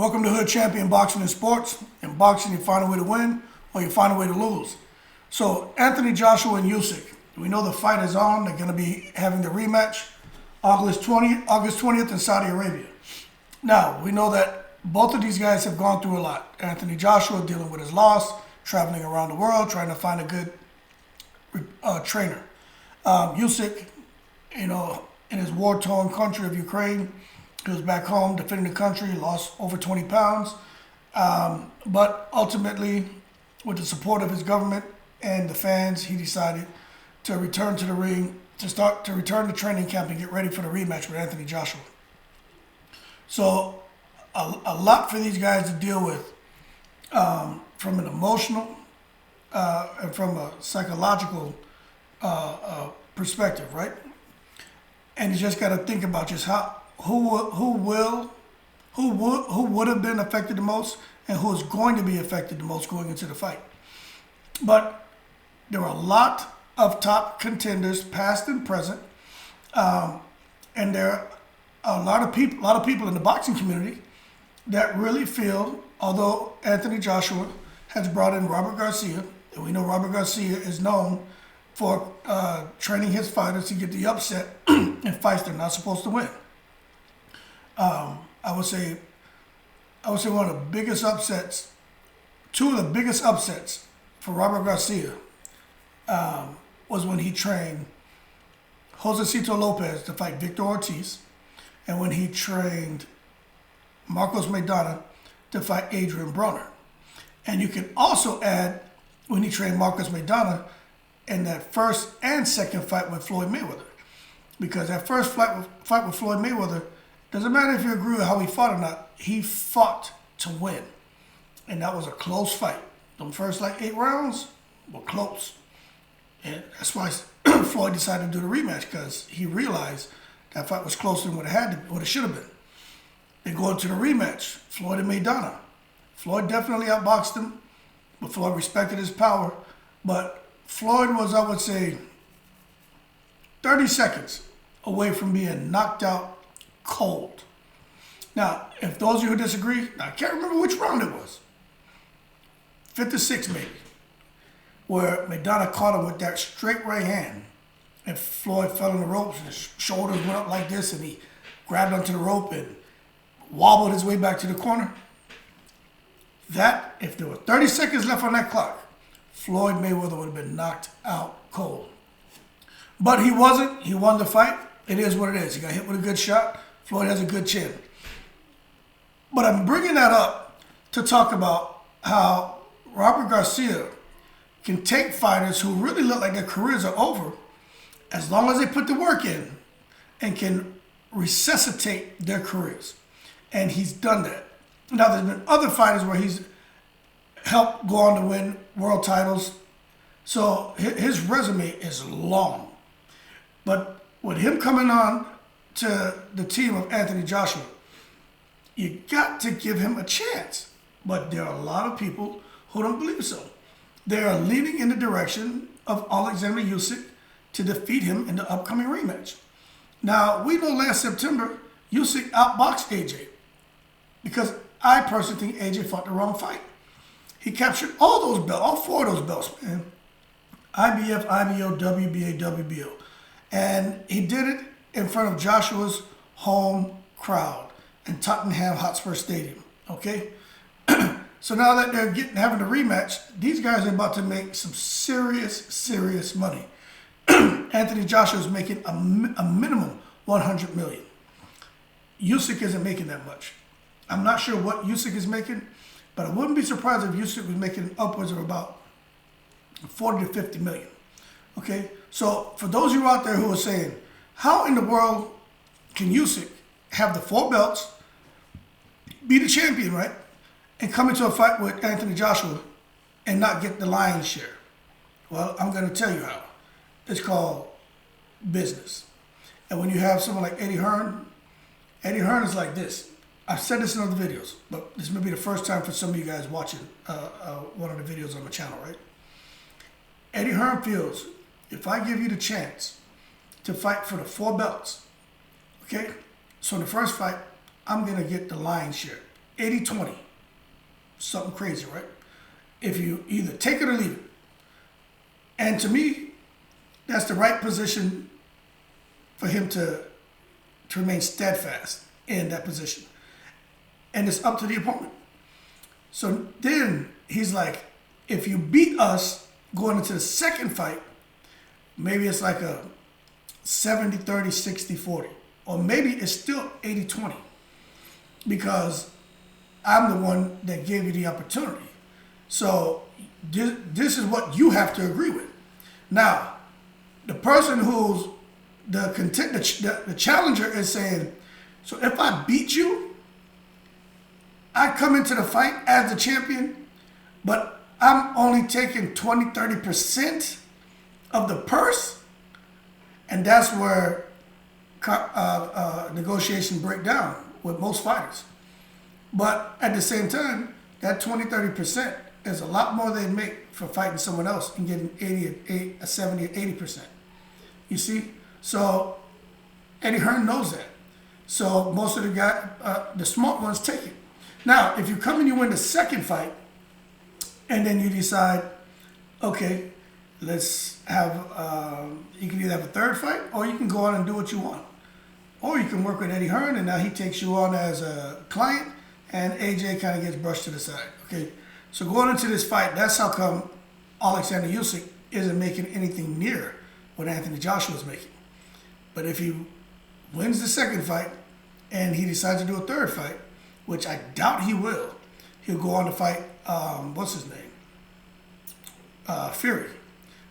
Welcome to Hood Champion Boxing and Sports. In boxing, you find a way to win or you find a way to lose. So Anthony Joshua and Usyk, we know the fight is on. They're going to be having the rematch August 20th in Saudi Arabia. Now, we know that both of these guys have gone through a lot. Anthony Joshua dealing with his loss, traveling around the world, trying to find a good trainer. Usyk, in his war-torn country of Ukraine, he was back home defending the country, lost over 20 pounds. But ultimately, with the support of his government and the fans, he decided to return to the ring, to return to training camp and get ready for the rematch with Anthony Joshua. So a lot for these guys to deal with from an emotional and from a psychological perspective, right? And you just got to think about just who would have been affected the most and who is going to be affected the most going into the fight. But there are a lot of top contenders, past and present, and there are a lot of people in the boxing community that really feel, although Anthony Joshua has brought in Robert Garcia, and we know Robert Garcia is known for training his fighters to get the upset in fights they're not supposed to win. I would say one of the biggest upsets, two of the biggest upsets for Robert Garcia was when he trained Josecito Lopez to fight Victor Ortiz, and when he trained Marcos Maidana to fight Adrian Broner. And you can also add when he trained Marcos Maidana in that first and second fight with Floyd Mayweather. Because that first fight with Floyd Mayweather, doesn't matter if you agree with how he fought or not, he fought to win. And that was a close fight. The first 8 rounds were close. And that's why Floyd decided to do the rematch, because he realized that fight was closer than what it should have been. They go into the rematch, Floyd and Maidana. Floyd definitely outboxed him, but Floyd respected his power. But Floyd was, I would say, 30 seconds away from being knocked out cold. Now, if those of you who disagree, I can't remember which round it was. 5th or 6th maybe, where Maidana caught him with that straight right hand, and Floyd fell on the ropes, and his shoulders went up like this, and he grabbed onto the rope and wobbled his way back to the corner. That, if there were 30 seconds left on that clock, Floyd Mayweather would have been knocked out cold. But he wasn't. He won the fight. It is what it is. He got hit with a good shot. Floyd has a good chin. But I'm bringing that up to talk about how Robert Garcia can take fighters who really look like their careers are over, as long as they put the work in, and can resuscitate their careers. And he's done that. Now, there's been other fighters where he's helped go on to win world titles. So his resume is long. But with him coming on to the team of Anthony Joshua, you got to give him a chance. But there are a lot of people who don't believe so. They are leaning in the direction of Alexander Usyk to defeat him in the upcoming rematch. Now, we know last September, Usyk outboxed AJ, because I personally think AJ fought the wrong fight. He captured all those belts, all 4 of those belts, man. IBF, IBO, WBA, WBO. And he did it in front of Joshua's home crowd in Tottenham Hotspur Stadium, okay? So now that they're having a rematch, these guys are about to make some serious money. Anthony Joshua is making a minimum $100 million. Usyk isn't making that much. I'm not sure what Usyk is making, but I wouldn't be surprised if Usyk was making upwards of about 40 to 50 million. Okay? So for those of you out there who are saying, how in the world can Usyk have the 4 belts, be the champion, right? And come into a fight with Anthony Joshua and not get the lion's share? Well, I'm going to tell you how. It's called business. And when you have someone like Eddie Hearn is like this. I've said this in other videos, but this may be the first time for some of you guys watching one of the videos on my channel, right? Eddie Hearn feels, if I give you the chance to fight for the 4 belts, okay? So in the first fight, I'm going to get the lion's share, 80-20, something crazy, right? If you either take it or leave it. And to me, that's the right position for him to remain steadfast in that position. And it's up to the opponent. So then he's like, if you beat us going into the second fight, maybe it's like a 70-30, 60-40. Or maybe it's still 80-20. Because I'm the one that gave you the opportunity. So this is what you have to agree with. Now, the person who's the challenger is saying, so if I beat you, I come into the fight as the champion, but I'm only taking 20-30% of the purse, and that's where negotiation break down with most fighters. But at the same time, that 20-30% is a lot more they make for fighting someone else and getting 70 or 80%. You see? So Eddie Hearn knows that. So most of the smart ones take it. Now, if you come and you win the second fight, and then you decide, okay, let's have, you can either have a third fight, or you can go on and do what you want. Or you can work with Eddie Hearn, and now he takes you on as a client, and AJ kind of gets brushed to the side. Okay, so going into this fight, that's how come Alexander Usyk isn't making anything near what Anthony Joshua's making. But if he wins the second fight, and he decides to do a third fight, which I doubt he will, he'll go on to fight, what's his name? Fury.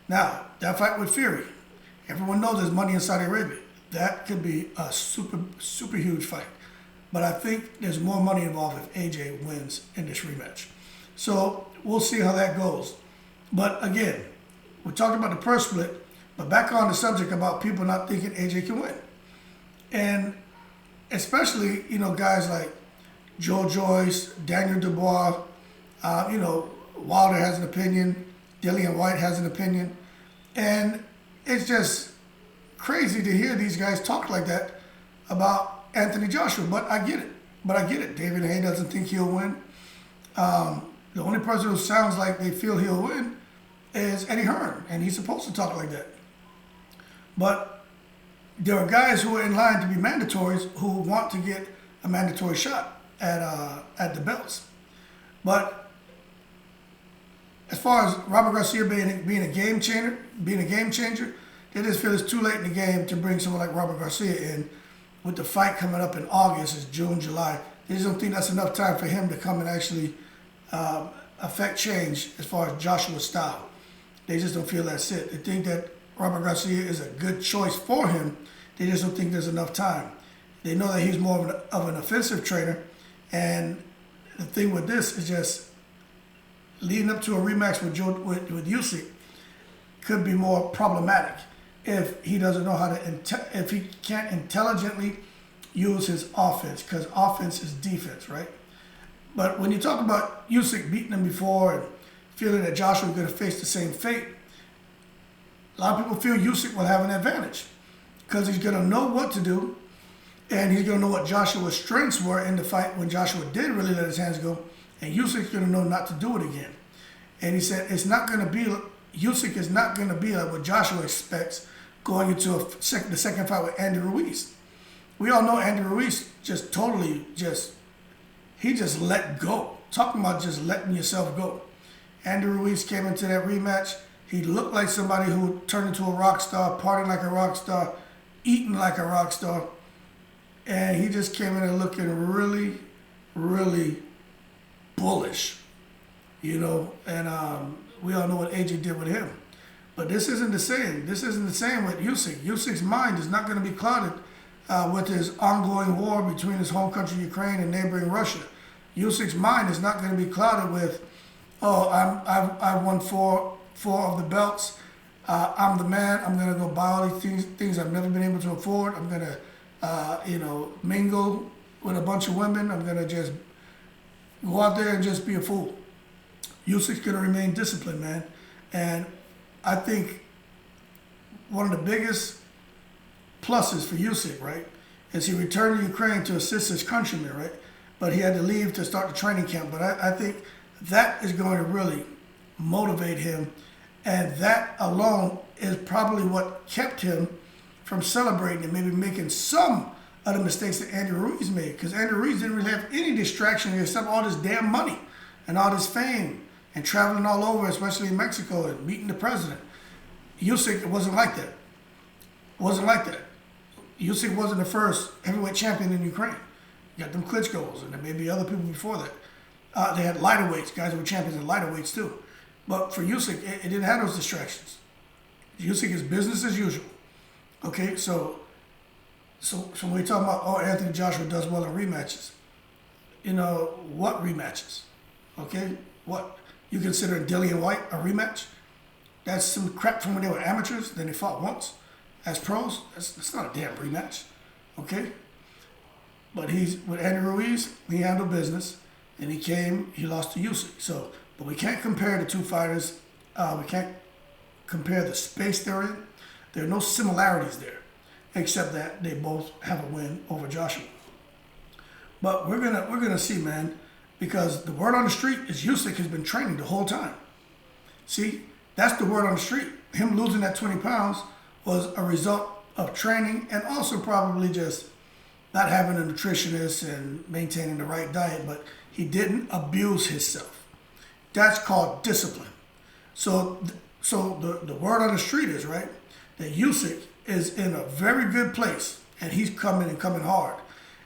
Now, that fight with Fury, everyone knows there's money in Saudi Arabia. That could be a super, super huge fight. But I think there's more money involved if AJ wins in this rematch. So we'll see how that goes. But again, we talked about the purse split, but back on the subject about people not thinking AJ can win. And especially, guys like Joe Joyce, Daniel Dubois, Wilder has an opinion, Dillian White has an opinion. And it's just crazy to hear these guys talk like that about Anthony Joshua, but I get it. David Haye doesn't think he'll win. The only person who sounds like they feel he'll win is Eddie Hearn, and he's supposed to talk like that. But there are guys who are in line to be mandatories who want to get a mandatory shot at the belts. But as far as Robert Garcia being a game changer, they just feel it's too late in the game to bring someone like Robert Garcia in. With the fight coming up in August, it's June, July. They just don't think that's enough time for him to come and actually affect change as far as Joshua's style. They just don't feel that's it. They think that Robert Garcia is a good choice for him. They just don't think there's enough time. They know that he's more of an offensive trainer. And the thing with this is just leading up to a rematch with Usyk could be more problematic if he doesn't know how to, if he can't intelligently use his offense, because offense is defense, right? But when you talk about Usyk beating him before and feeling that Joshua is going to face the same fate, a lot of people feel Usyk will have an advantage because he's going to know what to do, and he's going to know what Joshua's strengths were in the fight when Joshua did really let his hands go, and Usyk's going to know not to do it again. And he said Usyk is not going to be like what Joshua expects going into the second fight with Andy Ruiz. We all know Andy Ruiz just let go. Talking about just letting yourself go. Andy Ruiz came into that rematch. He looked like somebody who turned into a rock star, partying like a rock star, eating like a rock star. And he just came in there looking really, really bullish, and we all know what AJ did with him. But this isn't the same. This isn't the same with Usyk. Usyk's mind is not going to be clouded with his ongoing war between his home country, Ukraine, and neighboring Russia. Usyk's mind is not going to be clouded with, I've won four of the belts. I'm the man. I'm going to go buy all these things I've never been able to afford. I'm going to, mingle with a bunch of women. I'm going to just go out there and just be a fool. Usyk's going to remain disciplined, man. And I think one of the biggest pluses for Usyk, right, is he returned to Ukraine to assist his countrymen, right? but he had to leave to start the training camp. But I think that is going to really motivate him, and that alone is probably what kept him from celebrating and maybe making some of the mistakes that Andy Ruiz made, because Andy Ruiz didn't really have any distraction except all this damn money and all this fame and traveling all over, especially in Mexico, and meeting the president. Usyk, it wasn't like that. Wasn't like that. Usyk wasn't the first heavyweight champion in Ukraine. You got them Klitschko's, and there may be other people before that. They had lighter weights, guys who were champions in lighter weights too. But for Usyk, it didn't have those distractions. Usyk is business as usual. Okay, so when we talk about, oh, Anthony Joshua does well in rematches, you know, what rematches? Okay, what? You consider Dillian White a rematch? That's some crap from when they were amateurs, then they fought once. As pros, that's not a damn rematch, okay? But he's with Andy Ruiz, he handled business, and he lost to Usyk. But we can't compare the two fighters. We can't compare the space they're in. There are no similarities there, except that they both have a win over Joshua. But we're gonna see, man, because the word on the street is Usyk has been training the whole time. See, that's the word on the street. Him losing that 20 pounds was a result of training, and also probably just not having a nutritionist and maintaining the right diet, but he didn't abuse himself. That's called discipline. So the word on the street is, right, that Usyk is in a very good place, and he's coming hard.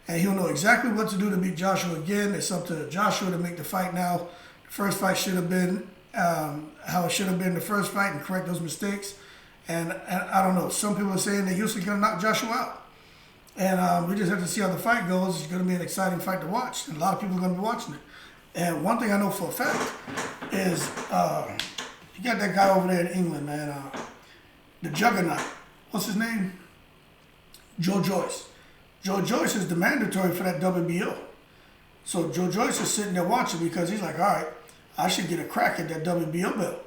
And he'll know exactly what to do to beat Joshua again. It's up to Joshua to make the fight now. The first fight should have been how it should have been the first fight and correct those mistakes. And I don't know. Some people are saying that Usyk going to knock Joshua out. And we just have to see how the fight goes. It's going to be an exciting fight to watch. And a lot of people are going to be watching it. And one thing I know for a fact is you got that guy over there in England, man. The juggernaut. What's his name? Joe Joyce. Joe Joyce is the mandatory for that WBO. So Joe Joyce is sitting there watching because he's like, all right, I should get a crack at that WBO belt.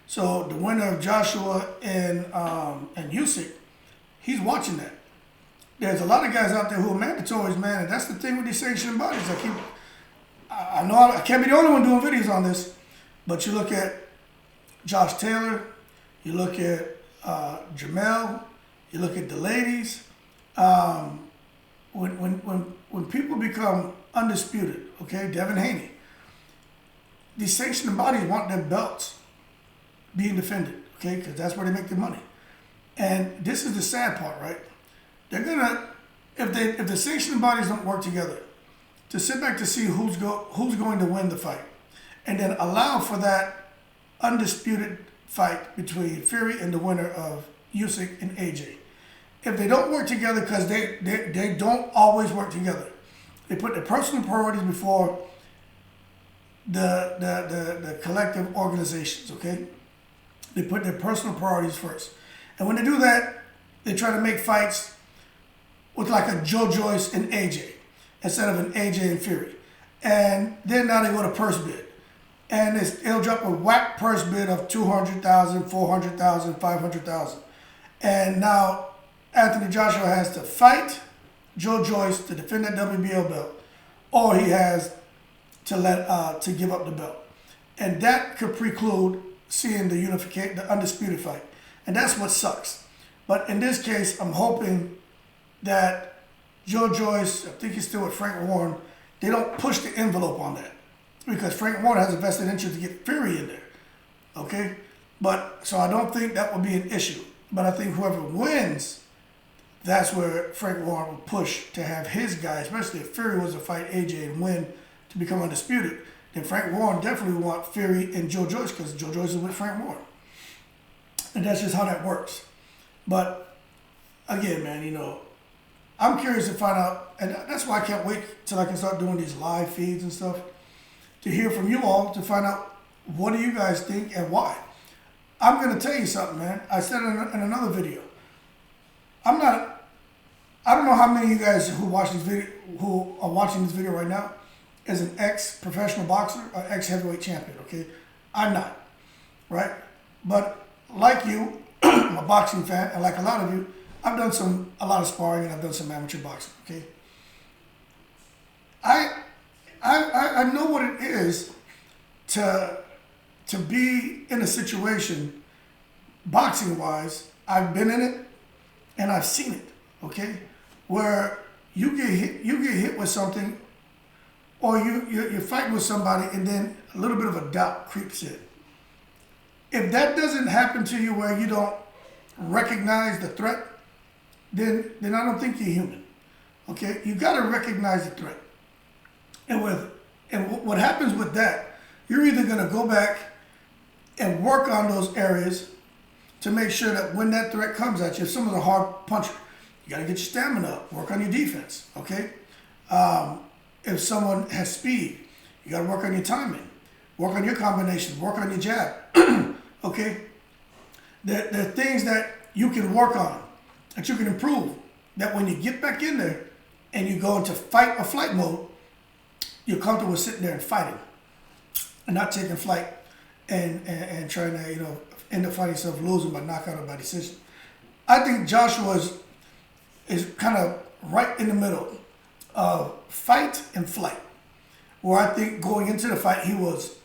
So the winner of Joshua and Usyk, he's watching that. There's a lot of guys out there who are mandatories, man, and that's the thing with these sanctioning bodies. I know I can't be the only one doing videos on this, but you look at Josh Taylor, you look at Jamel, you look at the ladies. When people become undisputed, okay, Devin Haney, these sanctioning bodies want their belts being defended, okay, because that's where they make their money. And this is the sad part, right? They're gonna, if the sanctioning bodies don't work together, to sit back to see who's going to win the fight, and then allow for that undisputed fight between Fury and the winner of Usyk and AJ. If they don't work together, because they don't always work together, they put their personal priorities before the collective organizations, okay? They put their personal priorities first. And when they do that, they try to make fights with like a Joe Joyce and AJ instead of an AJ and Fury. And then now they go to purse bid. And it'll drop a whack purse bid of $200,000, $400,000, $500,000. And now Anthony Joshua has to fight Joe Joyce to defend that WBO belt, or he has to give up the belt. And that could preclude seeing the undisputed fight. And that's what sucks. But in this case, I'm hoping that Joe Joyce, I think he's still with Frank Warren, they don't push the envelope on that. Because Frank Warren has a vested interest to get Fury in there. Okay? So I don't think that will be an issue. But I think whoever wins, that's where Frank Warren will push to have his guy, especially if Fury was to fight AJ and win to become undisputed. Then Frank Warren definitely would want Fury and Joe Joyce, because Joe Joyce is with Frank Warren. And that's just how that works. But again, man, you know, I'm curious to find out, and that's why I can't wait till I can start doing these live feeds and stuff, to hear from you all, to find out what do you guys think and why. I'm going to tell you something, man. I said in another video, I don't know how many of you guys who are watching this video right now is an ex-professional boxer or ex-heavyweight champion, okay? I'm not, right? But like you, I'm a boxing fan, and like a lot of you, I've done a lot of sparring, and I've done some amateur boxing, okay? I know what it is to be in a situation, boxing wise. I've been in it and I've seen it. Okay, where you get hit with something, or you're fighting with somebody, and then a little bit of a doubt creeps in. If that doesn't happen to you where you don't recognize the threat, then I don't think you're human. Okay, you got to recognize the threat, and what happens with that, you're either gonna go back and work on those areas to make sure that when that threat comes at you, if someone's a hard puncher, you got to get your stamina up, work on your defense. Okay, if someone has speed, you got to work on your timing, work on your combinations, work on your jab. Okay, there are things that you can work on, that you can improve, that when you get back in there and you go into fight or flight mode, you're comfortable sitting there and fighting and not taking flight and trying to, end up fighting yourself losing by knockout or by decision. I think Joshua is kind of right in the middle of fight and flight, where I think going into the fight, he was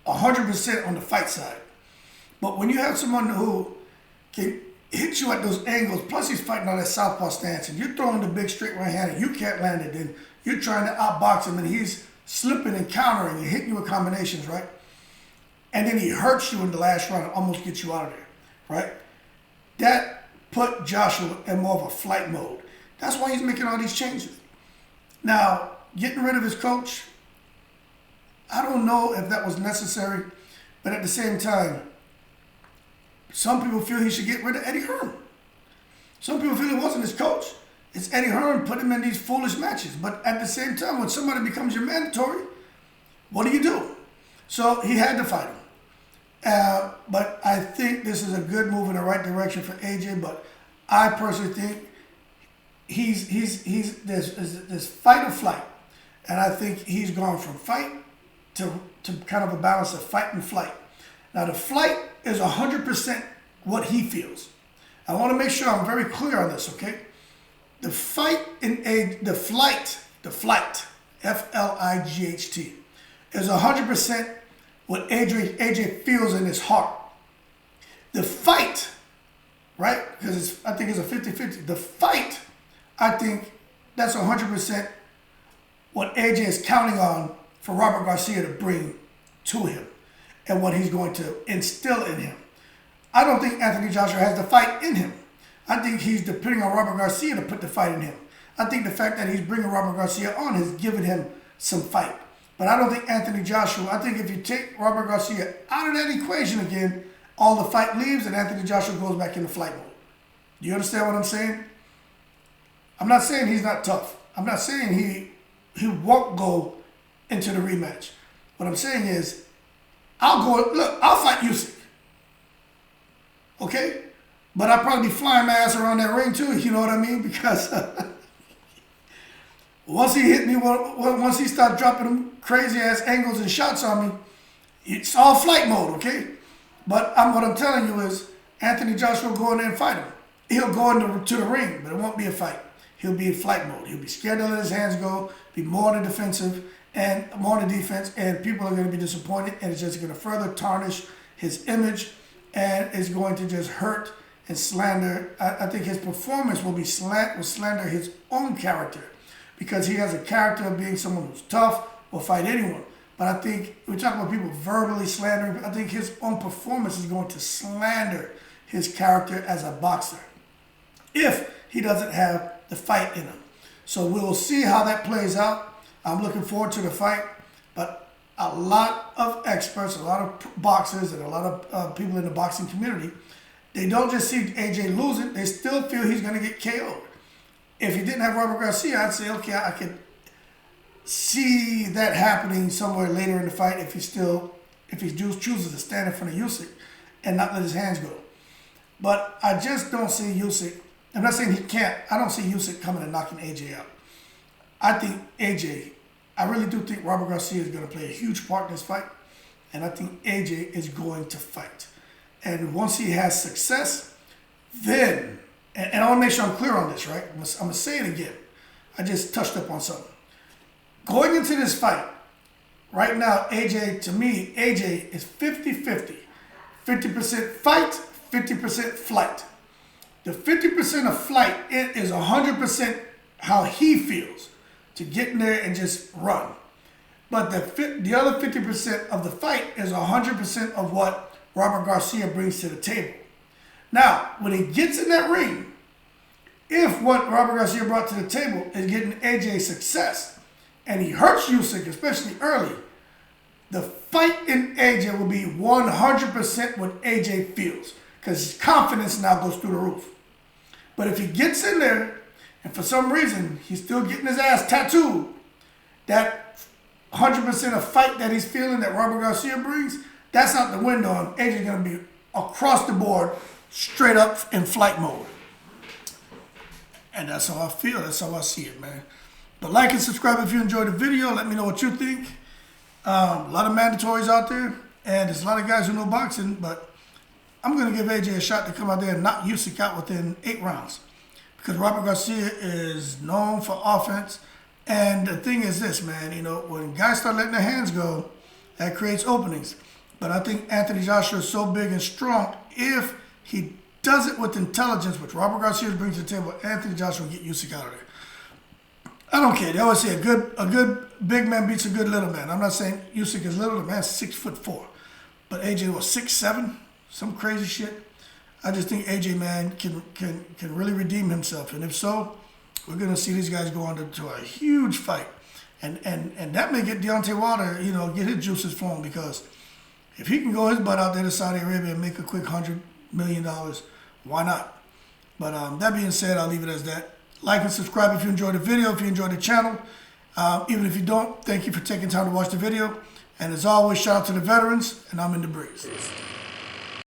100% on the fight side. But when you have someone who can hit you at those angles, plus he's fighting on that southpaw stance, and you're throwing the big straight right hand and you can't land it, then you're trying to outbox him and he's slipping and countering and hitting you with combinations, right? And then he hurts you in the last round and almost gets you out of there, right? That put Joshua in more of a flight mode. That's why he's making all these changes. Now, getting rid of his coach, I don't know if that was necessary, but at the same time, some people feel he should get rid of Eddie Hearn. Some people feel it wasn't his coach. It's Eddie Hearn put him in these foolish matches. But at the same time, when somebody becomes your mandatory, what do? So he had to fight him. But I think this is a good move in the right direction for AJ. But I personally think he's this fight or flight, and I think he's gone from fight to kind of a balance of fight and flight. Now the flight is 100% what he feels. I want to make sure I'm very clear on this, okay? The flight, F-L-I-G-H-T, is 100% what AJ feels in his heart. The fight, right? Because I think it's a 50-50. The fight, I think that's 100% what AJ is counting on for Robert Garcia to bring to him and what he's going to instill in him. I don't think Anthony Joshua has the fight in him. I think he's depending on Robert Garcia to put the fight in him. I think the fact that he's bringing Robert Garcia on has given him some fight. But I don't think Anthony Joshua, I think if you take Robert Garcia out of that equation again, all the fight leaves and Anthony Joshua goes back into flight mode. Do you understand what I'm saying? I'm not saying he's not tough. I'm not saying he won't go into the rematch. What I'm saying is, I'll fight Usyk. Okay? But I'll probably be flying my ass around that ring too, you know what I mean? Because once he hit me, once he started dropping them crazy ass angles and shots on me, it's all flight mode, okay? But what I'm telling you is, Anthony Joshua will go in there and fight him. He'll go into the ring, but it won't be a fight. He'll be in flight mode. He'll be scared to let his hands go, be more on the defensive and more on the defense, and people are going to be disappointed, and it's just going to further tarnish his image, and it's going to just hurt and slander. I think his performance will slander his own character, because he has a character of being someone who's tough, will fight anyone. But I think we're talking about people verbally slandering. I think his own performance is going to slander his character as a boxer if he doesn't have the fight in him. So we'll see how that plays out. I'm looking forward to the fight. But a lot of experts, a lot of boxers, and a lot of people in the boxing community, they don't just see AJ losing. They still feel he's going to get KO'd. If he didn't have Robert Garcia, I'd say, okay, I could see that happening somewhere later in the fight if he chooses to stand in front of Usyk and not let his hands go. But I just don't see Usyk. I'm not saying he can't. I don't see Usyk coming and knocking AJ out. I really do think Robert Garcia is going to play a huge part in this fight. And I think AJ is going to fight. And once he has success, then, and I want to make sure I'm clear on this, right? I'm going to say it again. I just touched up on something. Going into this fight, right now, AJ, to me, AJ is 50-50. 50% fight, 50% flight. The 50% of flight, it is 100% how he feels to get in there and just run. But the other 50% of the fight is 100% of what Robert Garcia brings to the table. Now, when he gets in that ring, if what Robert Garcia brought to the table is getting AJ success, and he hurts Usyk, especially early, the fight in AJ will be 100% what AJ feels, because his confidence now goes through the roof. But if he gets in there, and for some reason he's still getting his ass tattooed, that 100% of fight that he's feeling that Robert Garcia brings, that's out the window, and AJ's going to be across the board, straight up in flight mode. And that's how I feel. That's how I see it, man. But like and subscribe if you enjoyed the video. Let me know what you think. A lot of mandatories out there, and there's a lot of guys who know boxing, but I'm going to give AJ a shot to come out there and knock Usyk out within 8 rounds. Because Robert Garcia is known for offense. And the thing is this, man, you know, when guys start letting their hands go, that creates openings. But I think Anthony Joshua is so big and strong, if he does it with intelligence, which Robert Garcia brings to the table, Anthony Joshua will get Usyk out of there. I don't care. They always say a good big man beats a good little man. I'm not saying Usyk is little. The man's 6'4", but AJ was 6'7", some crazy shit. I just think AJ, man, can really redeem himself, and if so, we're gonna see these guys go on to a huge fight, and that may get Deontay Wilder, you know, get his juices flowing, because if he can go his butt out there to Saudi Arabia and make a quick $100 million, why not? But that being said, I'll leave it as that. Like and subscribe if you enjoyed the video, if you enjoyed the channel. Even if you don't, thank you for taking time to watch the video. And as always, shout out to the veterans, and I'm in the breeze.